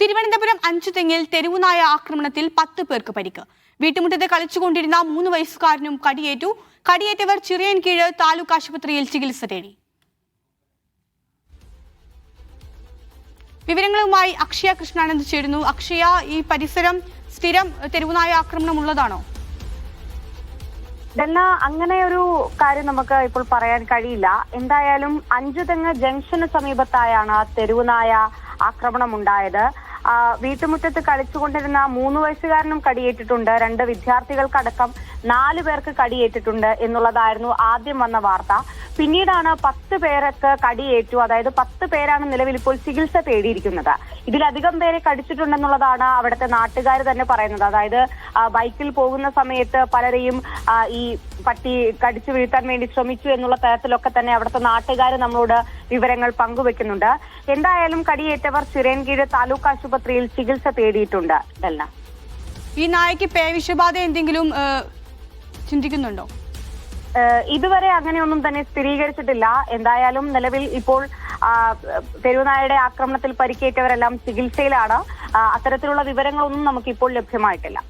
തിരുവനന്തപുരം അഞ്ചുതെങ്ങിൽ തെരുവുനായ ആക്രമണത്തിൽ 10 പേർക്ക് പരിക്ക്. വീട്ടുമുറ്റത്ത് കളിച്ചുകൊണ്ടിരുന്ന 3 വയസ്സുകാരനും കടിയേറ്റു. കടിയേറ്റവർ ചിറയൻകീഴ് താലൂക്ക് ആശുപത്രിയിൽ ചികിത്സ തേടി. വിവരങ്ങളുമായി അക്ഷയ കൃഷ്ണാനന്ദ് ചേരുന്നു. അക്ഷയ, ഈ പരിസരം സ്ഥിരം തെരുവുനായ ആക്രമണം ഉള്ളതാണോ? അങ്ങനെ ഒരു കാര്യം നമുക്ക് ഇപ്പോൾ പറയാൻ കഴിയില്ല. എന്തായാലും അഞ്ചുതെങ്ങ് ജംഗ്ഷന് സമീപത്തായാണ് തെരുവുനായ ആക്രമണം ഉണ്ടായത്. വീട്ടുമുറ്റത്ത് കളിച്ചുകൊണ്ടിരുന്ന 3 വയസ്സുകാരനും കടിയേറ്റിട്ടുണ്ട്. 2 വിദ്യാർത്ഥികൾക്കടക്കം 4 പേർക്ക് കടിയേറ്റിട്ടുണ്ട് എന്നുള്ളതായിരുന്നു ആദ്യം വന്ന വാർത്ത. പിന്നീടാണ് 10 പേർക്ക് കടിയേറ്റു. അതായത് 10 പേരാണ് നിലവിൽ ഇപ്പോൾ ചികിത്സ തേടിയിരിക്കുന്നത്. ഇതിലധികം പേരെ കടിച്ചിട്ടുണ്ടെന്നുള്ളതാണ് അവിടുത്തെ നാട്ടുകാർ തന്നെ പറയുന്നത്. അതായത് ബൈക്കിൽ പോകുന്ന സമയത്ത് പലരെയും ഈ പട്ടി കടിച്ചു വീഴ്ത്താൻ വേണ്ടി ശ്രമിച്ചു എന്നുള്ള തരത്തിലൊക്കെ തന്നെ അവിടുത്തെ നാട്ടുകാർ നമ്മളോട് വിവരങ്ങൾ പങ്കുവെക്കുന്നുണ്ട്. എന്തായാലും കടിയേറ്റവർ ചിറയൻകീഴ് താലൂക്ക് ആശുപത്രിയിൽ ചികിത്സ തേടിയിട്ടുണ്ട്. ഈ നായയ്ക്ക് പേവിഷബാധ എന്തെങ്കിലും ചിന്തിക്കുന്നുണ്ടോ? ഇതുവരെ അങ്ങനെയൊന്നും തന്നെ സ്ഥിരീകരിച്ചിട്ടില്ല. എന്തായാലും നിലവിൽ ഇപ്പോൾ തെരുവുനായയുടെ ആക്രമണത്തിൽ പരിക്കേറ്റവരെല്ലാം ചികിത്സയിലാണ്. അത്തരത്തിലുള്ള വിവരങ്ങളൊന്നും നമുക്കിപ്പോൾ ലഭ്യമായിട്ടില്ല.